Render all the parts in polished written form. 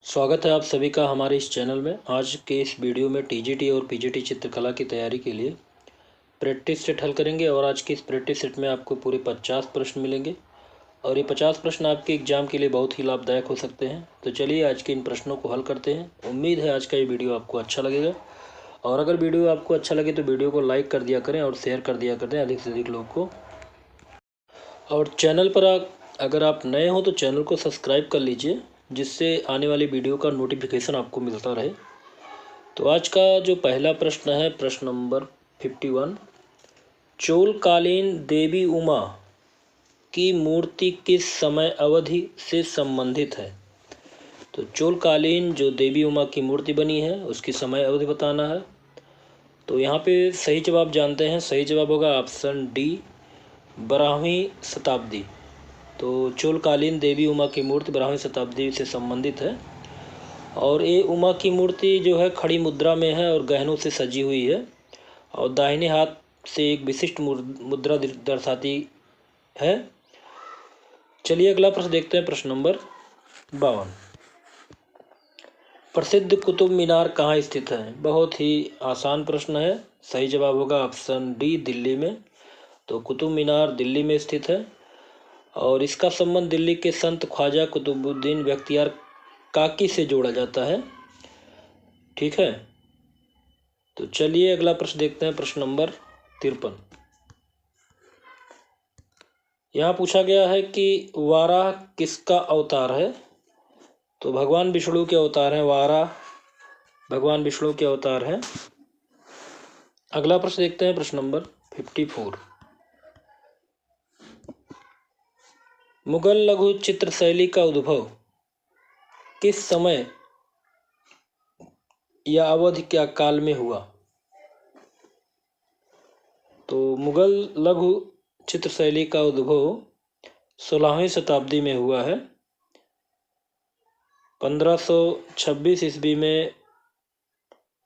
स्वागत है आप सभी का हमारे इस चैनल में। आज के इस वीडियो में टीजीटी और पीजीटी चित्रकला की तैयारी के लिए प्रैक्टिस सेट हल करेंगे और आज के इस प्रैक्टिस सेट में आपको पूरे 50 प्रश्न मिलेंगे और ये 50 प्रश्न आपके एग्जाम के लिए बहुत ही लाभदायक हो सकते हैं। तो चलिए आज के इन प्रश्नों को हल करते हैं। उम्मीद है आज का ये वीडियो आपको अच्छा लगेगा और अगर वीडियो आपको अच्छा लगे तो वीडियो को लाइक कर दिया करें और शेयर कर दिया करें अधिक से अधिक लोग को। और चैनल पर अगर आप नए हो तो चैनल को सब्सक्राइब कर लीजिए, जिससे आने वाली वीडियो का नोटिफिकेशन आपको मिलता रहे। तो आज का जो पहला प्रश्न है, प्रश्न नंबर 51, चोलकालीन देवी उमा की मूर्ति किस समय अवधि से संबंधित है? तो चोलकालीन जो देवी उमा की मूर्ति बनी है उसकी समय अवधि बताना है। तो यहाँ पे सही जवाब जानते हैं। सही जवाब होगा ऑप्शन डी, 12वीं शताब्दी। तो चोलकालीन देवी उमा की मूर्ति 12वीं शताब्दी से संबंधित है और ये उमा की मूर्ति जो है खड़ी मुद्रा में है और गहनों से सजी हुई है और दाहिने हाथ से एक विशिष्ट मुद्रा दर्शाती है। चलिए अगला प्रश्न देखते हैं। प्रश्न नंबर 52, प्रसिद्ध कुतुब मीनार कहाँ स्थित है? बहुत ही आसान प्रश्न है। सही जवाब होगा ऑप्शन डी, दिल्ली में। तो कुतुब मीनार दिल्ली में स्थित है और इसका संबंध दिल्ली के संत ख्वाजा कुतुबुद्दीन बख्तियार काकी से जोड़ा जाता है। ठीक है, तो चलिए अगला प्रश्न देखते हैं। प्रश्न नंबर 53, यहाँ पूछा गया है कि वाराह किसका अवतार है? तो भगवान विष्णु के अवतार हैं। वाराह भगवान विष्णु के अवतार हैं। अगला प्रश्न देखते हैं। प्रश्न नंबर 54, मुगल लघु चित्र शैली का उद्भव किस समय या अवधि क्या काल में हुआ? तो मुगल लघु चित्र शैली का उद्भव 16वीं शताब्दी में हुआ है। 1526 ईस्वी में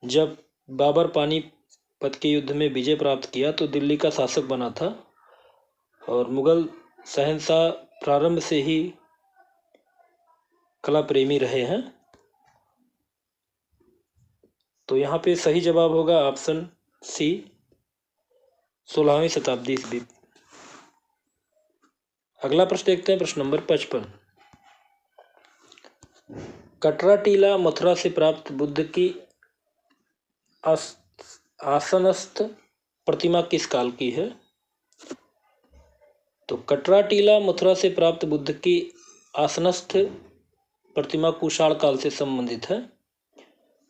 जब बाबर पानीपत के युद्ध में विजय प्राप्त किया तो दिल्ली का शासक बना था और मुगल शहंशाह प्रारंभ से ही कला प्रेमी रहे हैं। तो यहाँ पे सही जवाब होगा ऑप्शन सी, 16वीं शताब्दी ईस्वी। अगला प्रश्न देखते हैं। प्रश्न नंबर 55, कटरा टीला मथुरा से प्राप्त बुद्ध की आसनस्थ प्रतिमा किस काल की है? तो कटरा टीला मथुरा से प्राप्त बुद्ध की आसनस्थ प्रतिमा कुषाण काल से संबंधित है।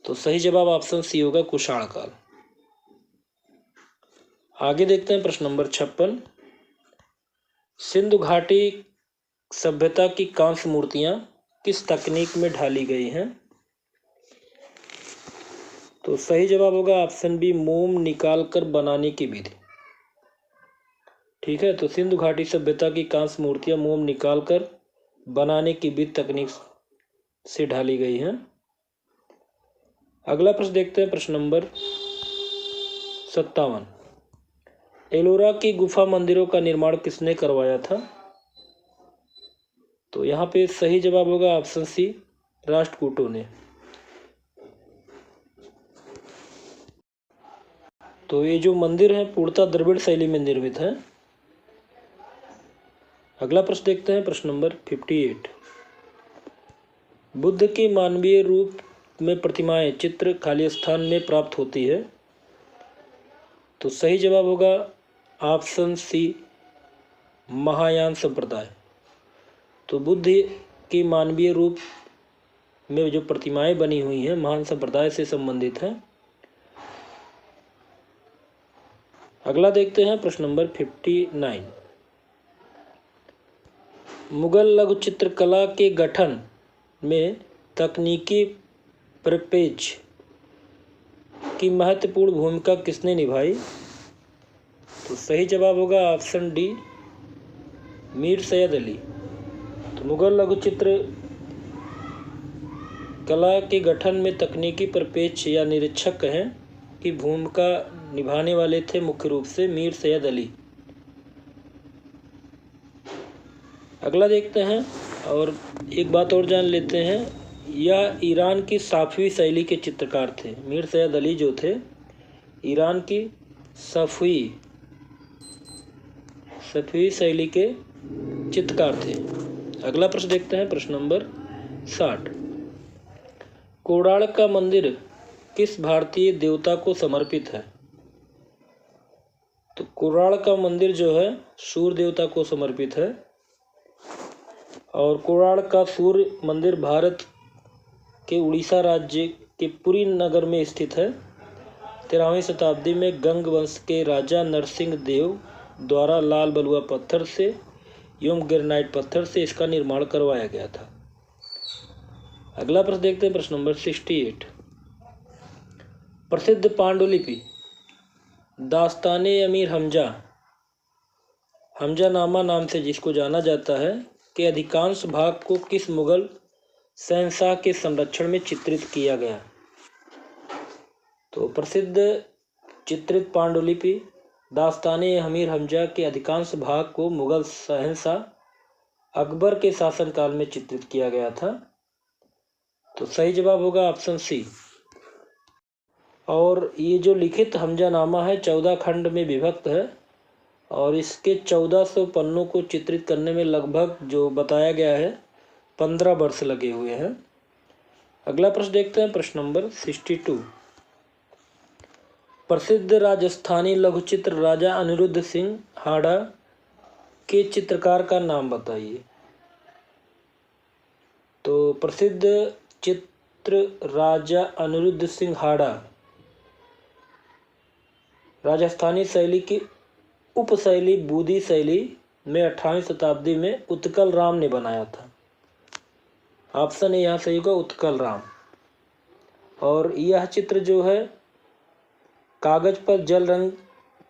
तो सही जवाब ऑप्शन सी होगा, कुषाण काल। आगे देखते हैं। प्रश्न नंबर 56, सिंधु घाटी सभ्यता की कांस्य मूर्तियां किस तकनीक में ढाली गई हैं? तो सही जवाब होगा ऑप्शन बी, मोम निकालकर बनाने की विधि। ठीक है, तो सिंधु घाटी सभ्यता की कांस्य मूर्तियां मोम निकालकर बनाने की विधि तकनीक से ढाली गई हैं। अगला प्रश्न देखते हैं। प्रश्न नंबर 57, एलोरा की गुफा मंदिरों का निर्माण किसने करवाया था? तो यहाँ पे सही जवाब होगा ऑप्शन सी, राष्ट्रकूटों ने। तो ये जो मंदिर है पूर्णतः द्रविड़ शैली में निर्मित है। अगला प्रश्न देखते हैं। प्रश्न नंबर 58, बुद्ध की मानवीय रूप में प्रतिमाएं चित्र खाली स्थान में प्राप्त होती है। तो सही जवाब होगा ऑप्शन सी, महायान संप्रदाय। तो बुद्ध की मानवीय रूप में जो प्रतिमाएं बनी हुई हैं महान संप्रदाय से संबंधित हैं। अगला देखते हैं। प्रश्न नंबर 59, मुगल लघु चित्रकला के गठन में तकनीकी परिपेक्ष की महत्वपूर्ण भूमिका किसने निभाई? तो सही जवाब होगा ऑप्शन डी, मीर सैयद अली। तो मुगल लघु चित्र कला के गठन में तकनीकी परिपेक्ष या निरीक्षक हैं की भूमिका निभाने वाले थे मुख्य रूप से मीर सैयद अली। अगला देखते हैं और एक बात और जान लेते हैं यह ईरान की साफ़वी शैली के चित्रकार थे। मीर सैयद अली जो थे ईरान की साफ़वी शैली के चित्रकार थे। अगला प्रश्न देखते हैं, प्रश्न नंबर 60। कोणार्क का मंदिर किस भारतीय देवता को समर्पित है? तो कोणार्क का मंदिर जो है सूर्य देवता को समर्पित है। और कोणार्क का सूर्य मंदिर भारत के उड़ीसा राज्य के पुरी नगर में स्थित है। 13वीं शताब्दी में गंग वंश के राजा नरसिंह देव द्वारा लाल बलुआ पत्थर से एवं ग्रेनाइट पत्थर से इसका निर्माण करवाया गया था। अगला प्रश्न देखते हैं, प्रश्न नंबर 68। प्रसिद्ध पांडुलिपि दास्ताने अमीर हमजानामा नाम से जिसको जाना जाता है के अधिकांश भाग को किस मुगल शहंशाह के संरक्षण में चित्रित किया गया? तो प्रसिद्ध चित्रित पांडुलिपि दास्ताने अमीर हमजा के अधिकांश भाग को मुगल शहंशाह अकबर के शासनकाल में चित्रित किया गया था। तो सही जवाब होगा ऑप्शन सी। और ये जो लिखित हमजानामा है 14 खंड में विभक्त है और इसके 1400 पन्नों को चित्रित करने में लगभग जो बताया गया है 15 वर्ष लगे हुए हैं। अगला प्रश्न देखते हैं, प्रश्न नंबर 62। प्रसिद्ध राजस्थानी लघुचित्र राजा अनिरुद्ध सिंह हाड़ा के चित्रकार का नाम बताइए। तो प्रसिद्ध चित्र राजा अनिरुद्ध सिंह हाड़ा राजस्थानी शैली की उपशैली बूदी शैली में 18वीं शताब्दी में उत्कल राम ने बनाया था। ऑप्शन ए यहाँ सही होगा, उत्कल राम। और यह चित्र जो है कागज पर जल रंग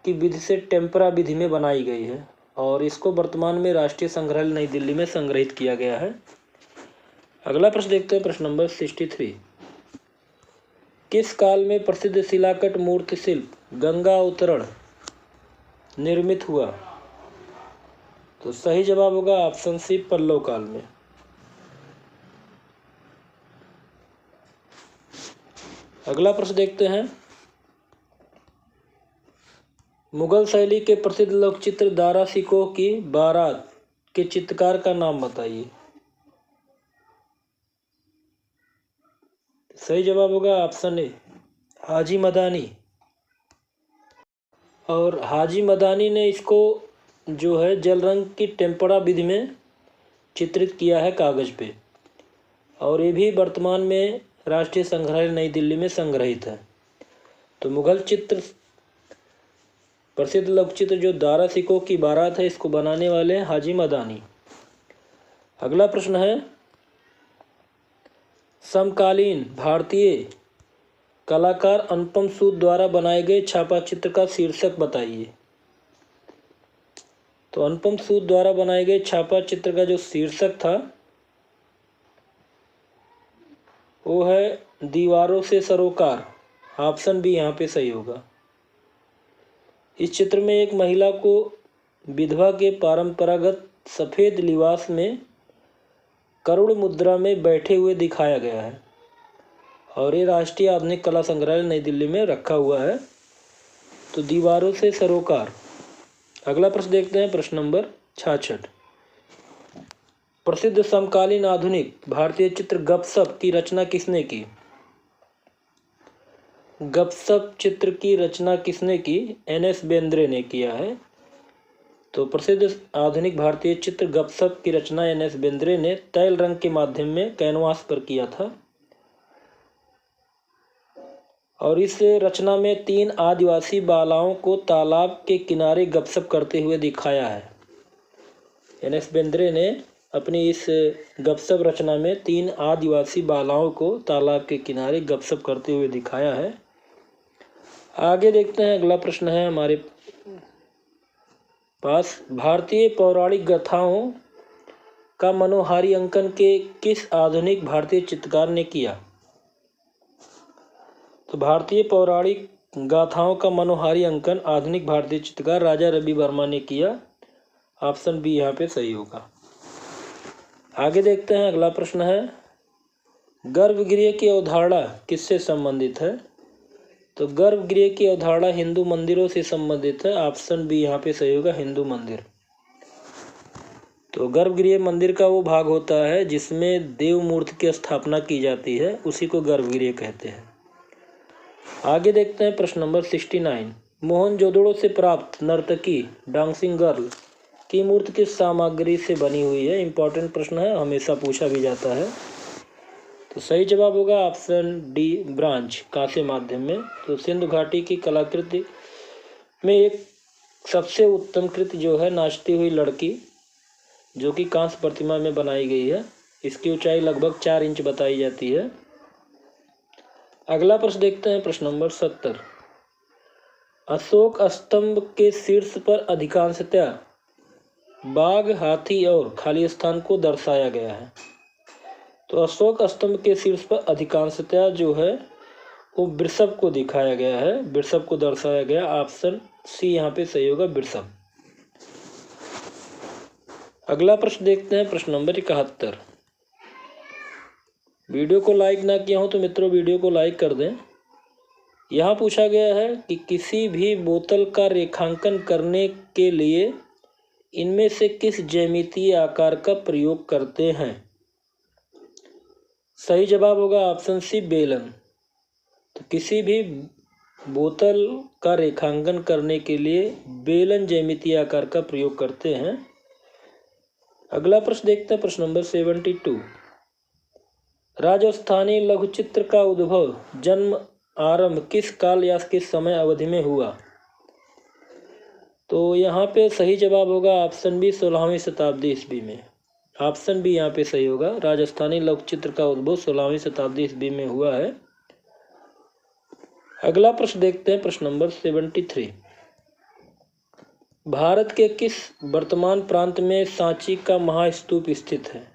की विधि से टेम्परा विधि में बनाई गई है और इसको वर्तमान में राष्ट्रीय संग्रहालय नई दिल्ली में संग्रहित किया गया है। अगला प्रश्न देखते हैं, प्रश्न नंबर 63। किस काल में प्रसिद्ध शिलाकट मूर्ति शिल्प गंगा अवतरण निर्मित हुआ? तो सही जवाब होगा ऑप्शन सी, पल्लव काल में। अगला प्रश्न देखते हैं, मुगल शैली के प्रसिद्ध लोकचित्र दारा शिकोह की बारात के चित्रकार का नाम बताइए। सही जवाब होगा ऑप्शन ए, हाजी मदानी। और हाजी मदानी ने इसको जो है जल रंग की टेम्परा विधि में चित्रित किया है कागज पे और ये भी वर्तमान में राष्ट्रीय संग्रहालय नई दिल्ली में संग्रहित है। तो मुगल चित्र प्रसिद्ध लोकचित्र जो दारा शिकोह की बारात है इसको बनाने वाले हैं हाजी मदानी। अगला प्रश्न है, समकालीन भारतीय कलाकार अनुपम सूद द्वारा बनाए गए छापा चित्र का शीर्षक बताइए। तो अनुपम सूद द्वारा बनाए गए छापा चित्र का जो शीर्षक था वो है दीवारों से सरोकार। ऑप्शन बी यहाँ पे सही होगा। इस चित्र में एक महिला को विधवा के परंपरागत सफ़ेद लिबास में करुण मुद्रा में बैठे हुए दिखाया गया है और ये राष्ट्रीय आधुनिक कला संग्रहालय नई दिल्ली में रखा हुआ है। तो दीवारों से सरोकार। अगला प्रश्न देखते हैं, प्रश्न नंबर 66। प्रसिद्ध समकालीन आधुनिक भारतीय चित्र गपसप की रचना किसने की? गपसप चित्र की रचना किसने की? NS बेंद्रे ने किया है। तो प्रसिद्ध आधुनिक भारतीय चित्र गपसप की रचना NS बेंद्रे ने तैल रंग के माध्यम में कैनवास पर किया था और इस रचना में 3 आदिवासी बालाओं को तालाब के किनारे गपशप करते हुए दिखाया है। NS बेंद्रे ने अपनी इस गपशप रचना में 3 आदिवासी बालाओं को तालाब के किनारे गपशप करते हुए दिखाया है। आगे देखते हैं, अगला प्रश्न है हमारे पास, भारतीय पौराणिक गाथाओं का मनोहारी अंकन के किस आधुनिक भारतीय चित्रकार ने किया? तो भारतीय पौराणिक गाथाओं का मनोहारी अंकन आधुनिक भारतीय चित्रकार राजा रवि वर्मा ने किया। ऑप्शन बी यहाँ पे सही होगा। आगे देखते हैं, अगला प्रश्न है, गर्भगृह की अवधारणा किससे संबंधित है? तो गर्भगृह की अवधारणा हिंदू मंदिरों से संबंधित है। ऑप्शन बी यहाँ पे सही होगा, हिंदू मंदिर। तो गर्भगृह मंदिर का वो भाग होता है जिसमें देव मूर्ति की स्थापना की जाती है, उसी को गर्भगृह कहते हैं। आगे देखते हैं प्रश्न नंबर 69। मोहनजोदड़ो से प्राप्त नर्तकी डांसिंग गर्ल की मूर्ति किस सामग्री से बनी हुई है? इंपॉर्टेंट प्रश्न है, हमेशा पूछा भी जाता है। तो सही जवाब होगा ऑप्शन डी, ब्रांज, कांस्य माध्यम में। तो सिंधु घाटी की कलाकृति में एक सबसे उत्तम कृति जो है नाचती हुई लड़की, जो कि कांस्य प्रतिमा में बनाई गई है। इसकी ऊंचाई लगभग 4 इंच बताई जाती है। अगला प्रश्न देखते हैं, प्रश्न नंबर 70। अशोक स्तंभ के शीर्ष पर अधिकांशतया बाघ, हाथी और खाली स्थान को दर्शाया गया है। तो अशोक स्तंभ के शीर्ष पर अधिकांशतया जो है वो वृषभ को दिखाया गया है, वृषभ को दर्शाया गया। ऑप्शन सी यहाँ पे सही होगा, वृषभ। अगला प्रश्न देखते हैं, प्रश्न नंबर 71। वीडियो को लाइक ना किया हो तो मित्रों वीडियो को लाइक कर दें। यहाँ पूछा गया है कि किसी भी बोतल का रेखांकन करने के लिए इनमें से किस ज्यामितीय आकार का प्रयोग करते हैं? सही जवाब होगा ऑप्शन सी, बेलन। तो किसी भी बोतल का रेखांकन करने के लिए बेलन ज्यामितीय आकार का प्रयोग करते हैं। अगला प्रश्न देखते हैं, प्रश्न नंबर 72। राजस्थानी लघुचित्र का उद्भव, जन्म, आरंभ किस काल या किस समय अवधि में हुआ? तो यहाँ पे सही जवाब होगा ऑप्शन बी, 16वीं शताब्दी ईस्वी में। ऑप्शन बी यहाँ पे सही होगा। राजस्थानी लघुचित्र का उद्भव 16वीं शताब्दी ईस्वी में हुआ है। अगला प्रश्न देखते हैं, प्रश्न नंबर 73। भारत के किस वर्तमान प्रांत में सांची का महास्तूप स्थित है?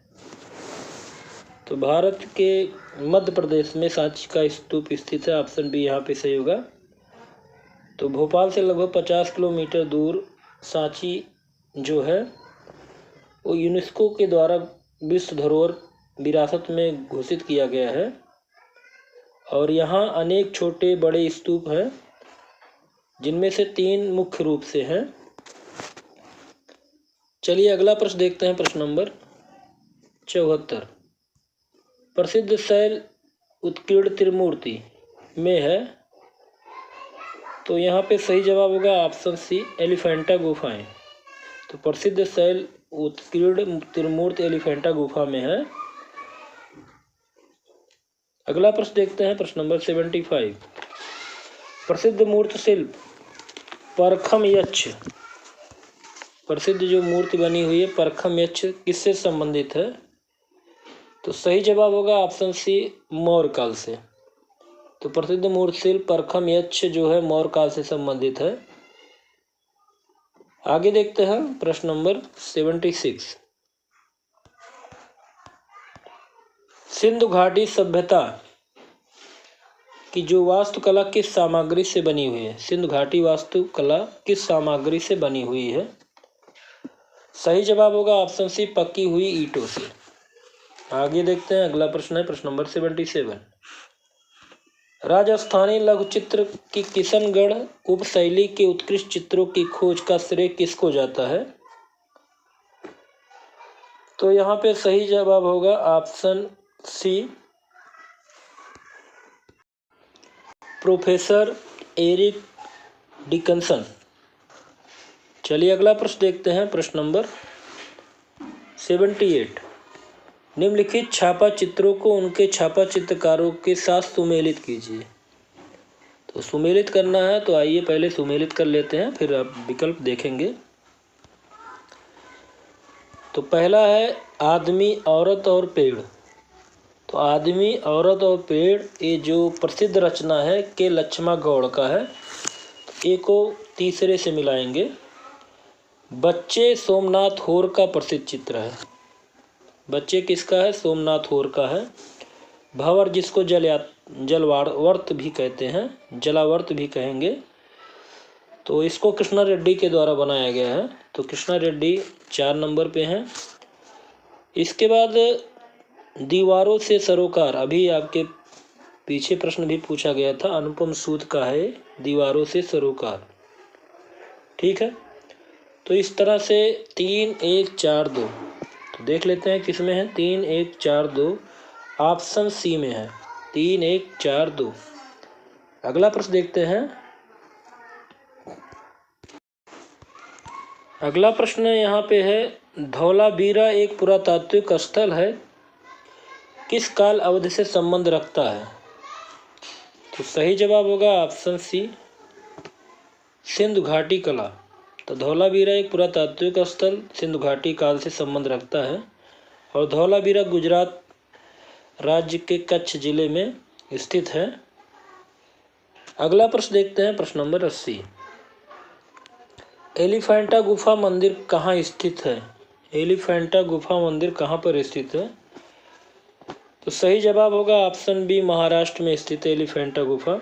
तो भारत के मध्य प्रदेश में सांची का स्तूप स्थित है। ऑप्शन बी यहाँ पे सही होगा। तो भोपाल से लगभग 50 किलोमीटर दूर सांची जो है वो यूनेस्को के द्वारा विश्व धरोहर विरासत में घोषित किया गया है। और यहाँ अनेक छोटे बड़े स्तूप हैं, जिनमें से 3 मुख्य रूप से हैं। चलिए अगला प्रश्न देखते हैं, प्रश्न नंबर 74। प्रसिद्ध शैल उत्कीर्ण त्रिमूर्ति में है। तो यहाँ पे सही जवाब होगा ऑप्शन सी, एलिफेंटा गुफाएं। तो प्रसिद्ध शैल उत्कीर्ण त्रिमूर्ति एलिफेंटा गुफा में है। अगला प्रश्न देखते हैं, प्रश्न नंबर 75। प्रसिद्ध मूर्ति शिल्प परखम यक्ष, प्रसिद्ध जो मूर्ति बनी हुई है परखम यक्ष किससे संबंधित है? तो सही जवाब होगा ऑप्शन सी, मौर्य काल से। तो प्रसिद्ध मूर्ति शिल्प परखम यक्ष जो है मौर्य काल से संबंधित है। आगे देखते हैं, प्रश्न नंबर 76। सिंधु घाटी सभ्यता की जो वास्तुकला किस सामग्री से बनी हुई है? सिंधु घाटी वास्तुकला किस सामग्री से बनी हुई है? सही जवाब होगा ऑप्शन सी, पकी हुई ईंटों से। आगे देखते हैं, अगला प्रश्न है प्रश्न नंबर 77। राजस्थानी लघुचित्र की किशनगढ़ उपशैली के उत्कृष्ट चित्रों की खोज का श्रेय किसको जाता है? तो यहाँ पे सही जवाब होगा option C, professor Eric Dickinson. चलिए अगला प्रश्न देखते हैं, प्रश्न नंबर 78। निम्नलिखित छापा चित्रों को उनके छापा चित्रकारों के साथ सुमेलित कीजिए। तो सुमेलित करना है तो आइए पहले सुमेलित कर लेते हैं, फिर आप विकल्प देखेंगे। तो पहला है आदमी, औरत और पेड़। तो आदमी, औरत और पेड़ ये जो प्रसिद्ध रचना है के लक्ष्मा गौड़ का है। एक को तीसरे से मिलाएंगे। बच्चे सोमनाथ होर का प्रसिद्ध चित्र है। बच्चे किसका है? सोमनाथ होर का है। भंवर जिसको जलावर्त भी कहते हैं, जलावर्त भी कहेंगे, तो इसको कृष्णा रेड्डी के द्वारा बनाया गया है। तो कृष्णा रेड्डी 4 नंबर पे हैं। इसके बाद दीवारों से सरोकार, अभी आपके पीछे प्रश्न भी पूछा गया था, अनुपम सूद का है दीवारों से सरोकार। ठीक है, तो इस तरह से 3, 1, 4, 2 तो देख लेते हैं किस में है। 3, 1, 4, 2 ऑप्शन सी में है। 3, 1, 4, 2। अगला प्रश्न देखते हैं। अगला प्रश्न यहाँ पे है, धौलावीरा एक पुरातात्विक स्थल है, किस काल अवधि से संबंध रखता है? तो सही जवाब होगा ऑप्शन सी, सिंधु घाटी कला। तो धौलावीरा एक पुरातात्विक स्थल सिंधु घाटी काल से संबंध रखता है और धौलावीरा गुजरात राज्य के कच्छ जिले में स्थित है। अगला प्रश्न देखते हैं, प्रश्न नंबर 80। एलिफेंटा गुफा मंदिर कहाँ स्थित है? एलिफेंटा गुफा मंदिर कहाँ पर स्थित है? तो सही जवाब होगा ऑप्शन बी, महाराष्ट्र में स्थित एलिफेंटा गुफा।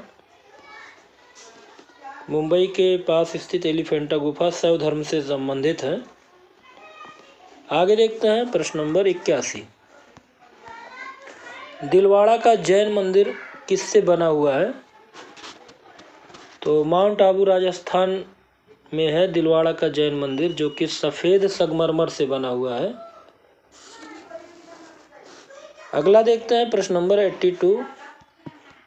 मुंबई के पास स्थित एलिफेंटा गुफा शैव धर्म से संबंधित है। आगे देखते हैं प्रश्न नंबर 81। दिलवाड़ा का जैन मंदिर किससे बना हुआ है? तो माउंट आबू राजस्थान में है दिलवाड़ा का जैन मंदिर, जो कि सफ़ेद संगमरमर से बना हुआ है। अगला देखते हैं प्रश्न नंबर 82।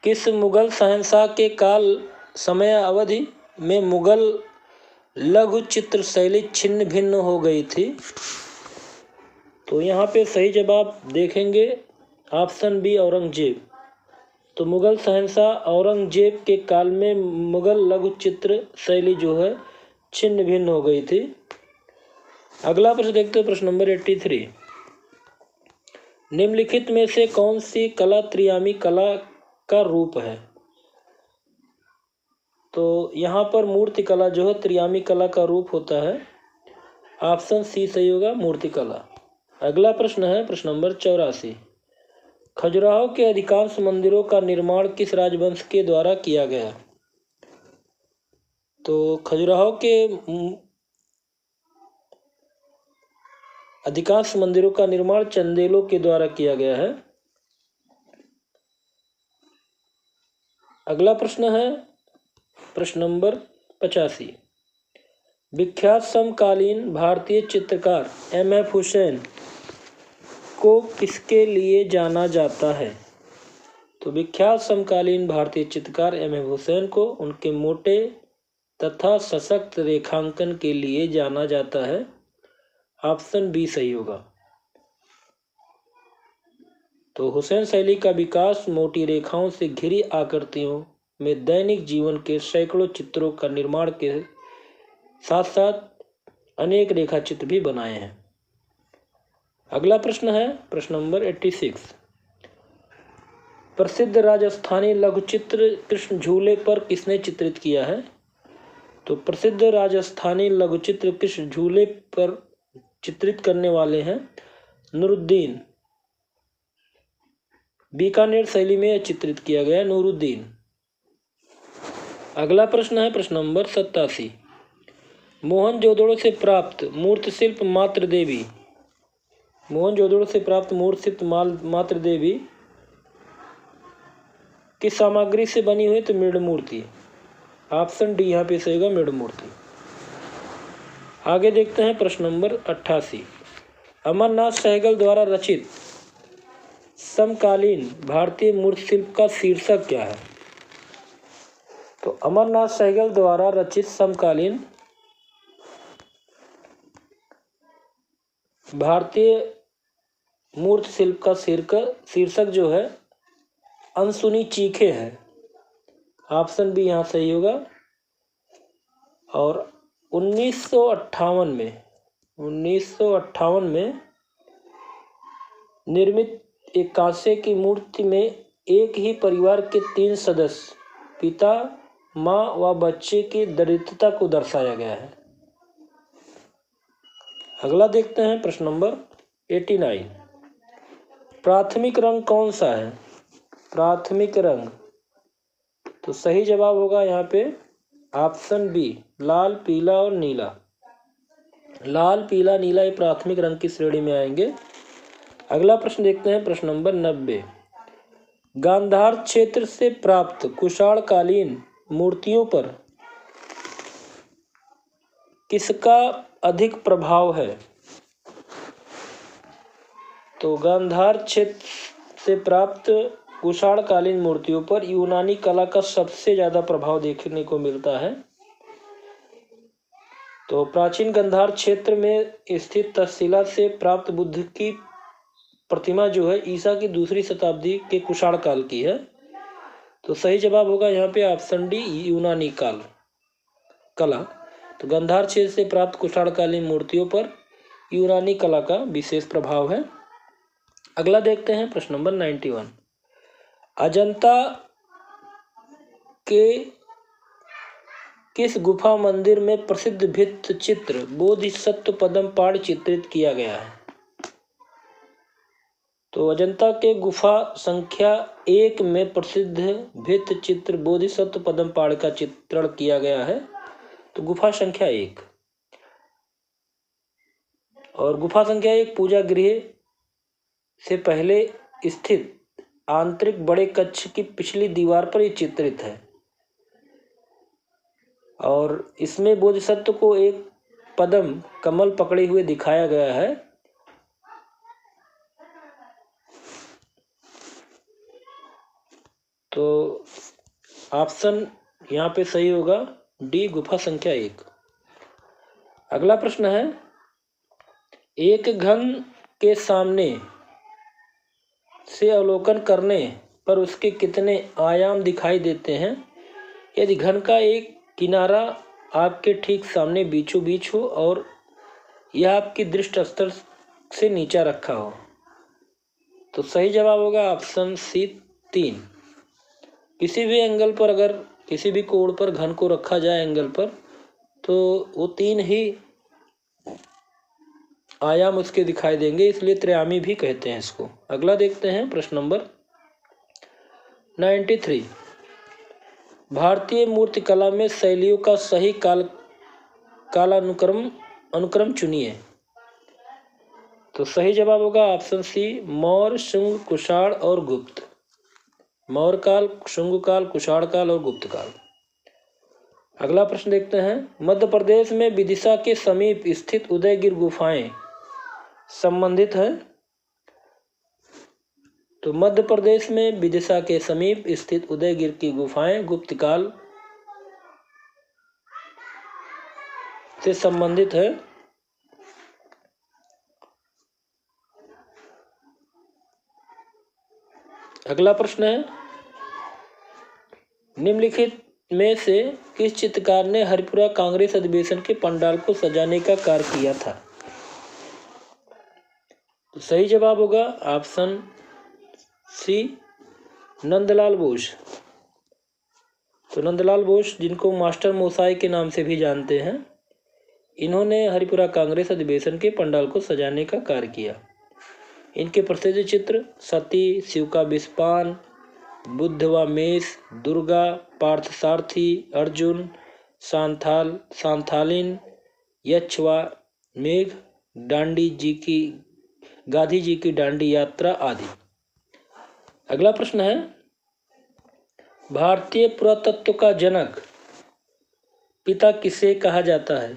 किस मुगल शहंशाह के काल समय अवधि में मुगल लघु चित्र शैली छिन्न भिन्न हो गई थी? तो यहाँ पे सही जवाब देखेंगे ऑप्शन बी, औरंगजेब। तो मुगल शहंशाह औरंगजेब के काल में मुगल लघु चित्र शैली जो है छिन्न भिन्न हो गई थी। अगला प्रश्न देखते हैं, प्रश्न नंबर 83। निम्नलिखित में से कौन सी कला त्रियामी कला का रूप है? तो यहाँ पर मूर्ति कला जो है त्रियामी कला का रूप होता है। ऑप्शन सी सही होगा, मूर्ति कला। अगला प्रश्न है प्रश्न नंबर 84। खजुराहो के अधिकांश मंदिरों का निर्माण किस राजवंश के द्वारा किया गया? तो खजुराहो के अधिकांश मंदिरों का निर्माण चंदेलों के द्वारा किया गया है। अगला प्रश्न है प्रश्न नंबर 85। विख्यात समकालीन भारतीय चित्रकार M.F. हुसैन को किसके लिए जाना जाता है? तो विख्यात समकालीन भारतीय चित्रकार M.F. हुसैन को उनके मोटे तथा सशक्त रेखांकन के लिए जाना जाता है। ऑप्शन बी सही होगा। तो हुसैन शैली का विकास मोटी रेखाओं से घिरी आकृतियों में दैनिक जीवन के सैकड़ों चित्रों का निर्माण के साथ साथ अनेक रेखा चित्र भी बनाए हैं। अगला प्रश्न है प्रश्न नंबर 86। प्रसिद्ध राजस्थानी लघुचित्र कृष्ण झूले पर किसने चित्रित किया है? तो प्रसिद्ध राजस्थानी लघुचित्र कृष्ण झूले पर चित्रित करने वाले हैं नूरुद्दीन। बीकानेर शैली में चित्रित किया गया नूरुद्दीन। अगला प्रश्न है प्रश्न नंबर 87। मोहनजोदड़ो से प्राप्त मूर्ति शिल्प मातृ देवी, मोहनजोदड़ो से प्राप्त मूर्ति शिल्प मातृ देवी किस सामग्री से बनी हुई? तो मृण मूर्ति। ऑप्शन डी यहाँ पे सही होगा, मृण मूर्ति। आगे देखते हैं प्रश्न नंबर 88। अमरनाथ सहगल द्वारा रचित समकालीन भारतीय मूर्ति शिल्प का शीर्षक क्या है? तो अमरनाथ सहगल द्वारा रचित समकालीन भारतीय मूर्ति शिल्प का शीर्षक जो है अनसुनी चीखें है। ऑप्शन बी यहाँ सही होगा। और 1958 में निर्मित एक कांसे की मूर्ति में एक ही परिवार के 3 सदस्य पिता, माँ व बच्चे की दरिद्रता को दर्शाया गया है। अगला देखते हैं प्रश्न नंबर 89। प्राथमिक रंग कौन सा है? प्राथमिक रंग, तो सही जवाब होगा यहाँ पे ऑप्शन बी, लाल, पीला और नीला। लाल, पीला, नीला ये प्राथमिक रंग की श्रेणी में आएंगे। अगला प्रश्न देखते हैं, प्रश्न नंबर 90। गांधार क्षेत्र से प्राप्त कुषाणकालीन मूर्तियों पर किसका अधिक प्रभाव है? तो गांधार क्षेत्र से प्राप्त कुषाणकालीन मूर्तियों पर यूनानी कला का सबसे ज्यादा प्रभाव देखने को मिलता है। तो प्राचीन गांधार क्षेत्र में स्थित तक्षशिला से प्राप्त बुद्ध की प्रतिमा जो है ईसा की 2री शताब्दी के कुषाण काल की है। तो सही जवाब होगा यहाँ पे ऑप्शन डी, यूनानी काल कला। तो गांधार क्षेत्र से प्राप्त कुषाणकालीन मूर्तियों पर यूनानी कला का विशेष प्रभाव है। अगला देखते हैं, प्रश्न नंबर 91। अजंता के किस गुफा मंदिर में प्रसिद्ध भित्ति चित्र बोधिसत्व पद्मपाद चित्रित किया गया है? तो अजंता के गुफा संख्या 1 में प्रसिद्ध भित्ति चित्र बोधिसत्व पद्मपाद का चित्रण किया गया है। तो गुफा संख्या 1 और गुफा संख्या 1 पूजा गृह से पहले स्थित आंतरिक बड़े कक्ष की पिछली दीवार पर यह चित्रित है और इसमें बोधिसत्व को एक पद्म कमल पकड़े हुए दिखाया गया है। तो ऑप्शन यहाँ पे सही होगा डी, गुफा संख्या 1। अगला प्रश्न है, एक घन के सामने से अवलोकन करने पर उसके कितने आयाम दिखाई देते हैं यदि घन का एक किनारा आपके ठीक सामने बीचों बीच हो और यह आपकी दृष्टि स्तर से नीचा रखा हो? तो सही जवाब होगा ऑप्शन सी, 3। किसी भी एंगल पर, अगर किसी भी कोण पर घन को रखा जाए एंगल पर, तो वो 3 ही आयाम उसके दिखाई देंगे, इसलिए त्रियामी भी कहते हैं इसको। अगला देखते हैं, प्रश्न नंबर 93। भारतीय मूर्तिकला में शैलियों का सही कालानुक्रम चुनिए। तो सही जवाब होगा ऑप्शन सी, मौर्य, शुंग, कुषाण और गुप्त। मौर्य काल, शुंग काल, कुषाण काल और गुप्त काल। अगला प्रश्न देखते हैं, मध्य प्रदेश में विदिशा के समीप स्थित उदयगिर गुफाएं संबंधित हैं। तो मध्य प्रदेश में विदिशा के समीप स्थित उदयगिर की गुफाएं गुप्त काल से संबंधित है। अगला प्रश्न है, निम्नलिखित में से किस चित्रकार ने हरिपुरा कांग्रेस अधिवेशन के पंडाल को सजाने का कार्य किया था? तो सही जवाब होगा ऑप्शन सी, नंदलाल बोस। तो नंदलाल बोस, जिनको मास्टर मोसाई के नाम से भी जानते हैं, इन्होंने हरिपुरा कांग्रेस अधिवेशन के पंडाल को सजाने का कार्य किया। इनके प्रसिद्ध चित्र सती, शिव का विषपान, बुद्ध व मेष, दुर्गा, पार्थसारथी, अर्जुन, सांथालिन, यक्ष व मेघ, गांधी जी की डांडी यात्रा आदि। अगला प्रश्न है, भारतीय पुरातत्व का जनक पिता किसे कहा जाता है?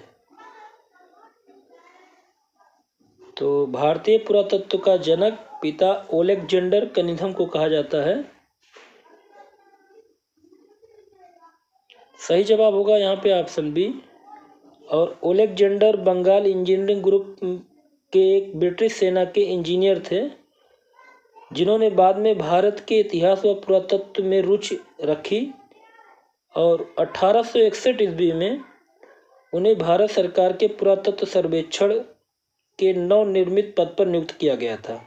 तो भारतीय पुरातत्व का जनक पिता ओलेक्जेंडर कनिंघम को कहा जाता है। सही जवाब होगा यहाँ पे ऑप्शन बी। और ओलेक्जेंडर बंगाल इंजीनियरिंग ग्रुप के एक ब्रिटिश सेना के इंजीनियर थे, जिन्होंने बाद में भारत के इतिहास व पुरातत्व में रुचि रखी और 1861 ईस्वी में उन्हें भारत सरकार के पुरातत्व सर्वेक्षण के नवनिर्मित पद पर नियुक्त किया गया था।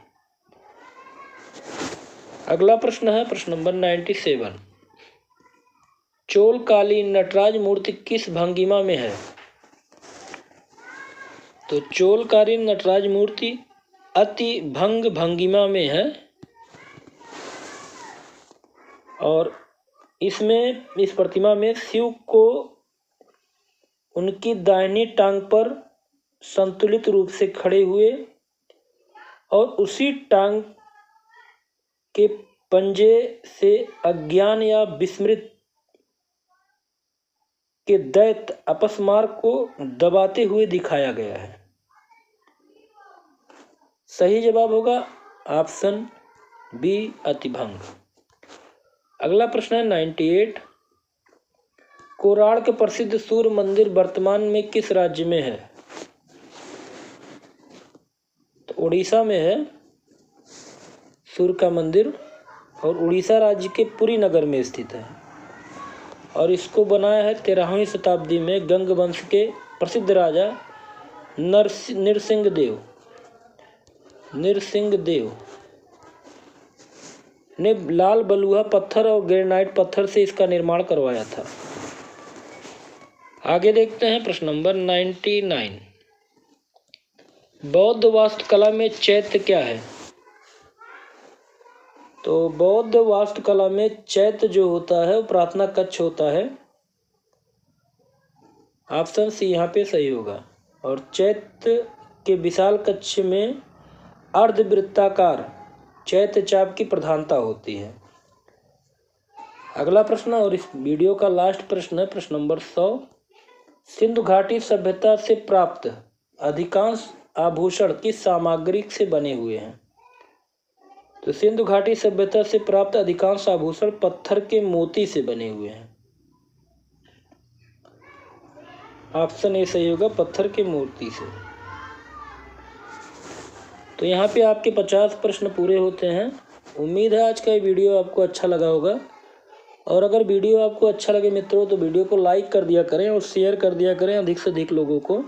अगला प्रश्न है, प्रश्न नंबर 97। चोलकालीन नटराज मूर्ति किस भंगिमा में है? तो चोलकालीन नटराज मूर्ति अति भंग भंगिमा में है और इस प्रतिमा में शिव को उनकी दाहिनी टांग पर संतुलित रूप से खड़े हुए और उसी टांग के पंजे से अज्ञान या विस्मृत के दैत्य अपस्मार को दबाते हुए दिखाया गया है। सही जवाब होगा ऑप्शन बी अतिभंग। अगला प्रश्न है 98। कोराड़ के प्रसिद्ध सूर्य मंदिर वर्तमान में किस राज्य में है? तो उड़ीसा में है सूर्य का मंदिर, और उड़ीसा राज्य के पुरी नगर में स्थित है। और इसको बनाया है 13वीं शताब्दी में गंग वंश के प्रसिद्ध राजा नरसिंह देव ने लाल बलुआ पत्थर और ग्रेनाइट पत्थर से इसका निर्माण करवाया था। आगे देखते हैं प्रश्न नंबर 99। बौद्ध वास्तुकला में चैत्य क्या है? तो बौद्ध वास्तुकला में चैत्य जो होता है वो प्रार्थना कक्ष होता है। ऑप्शन सी यहाँ पे सही होगा। और चैत्य के विशाल कक्ष में अर्धवृत्ताकार चैत्य चाप की प्रधानता होती है। अगला प्रश्न और इस वीडियो का लास्ट प्रश्न है प्रश्न नंबर 100। सिंधु घाटी सभ्यता से प्राप्त अधिकांश आभूषण किस सामग्री से बने हुए हैं? तो सिंधु घाटी सभ्यता से प्राप्त अधिकांश आभूषण पत्थर के मोती से बने हुए हैं। ऑप्शन ए सही होगा, पत्थर के मोती से। तो यहाँ पे आपके 50 प्रश्न पूरे होते हैं। उम्मीद है आज का ये वीडियो आपको अच्छा लगा होगा। और अगर वीडियो आपको अच्छा लगे मित्रों तो वीडियो को लाइक कर दिया करें और शेयर कर दिया करें अधिक से अधिक लोगों को।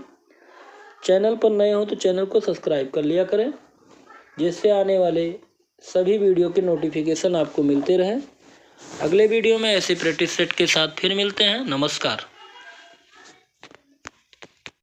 चैनल पर नए हो तो चैनल को सब्सक्राइब कर लिया करें, जिससे आने वाले सभी वीडियो के नोटिफिकेशन आपको मिलते रहें। अगले वीडियो में ऐसे प्रैक्टिस सेट के साथ फिर मिलते हैं। नमस्कार।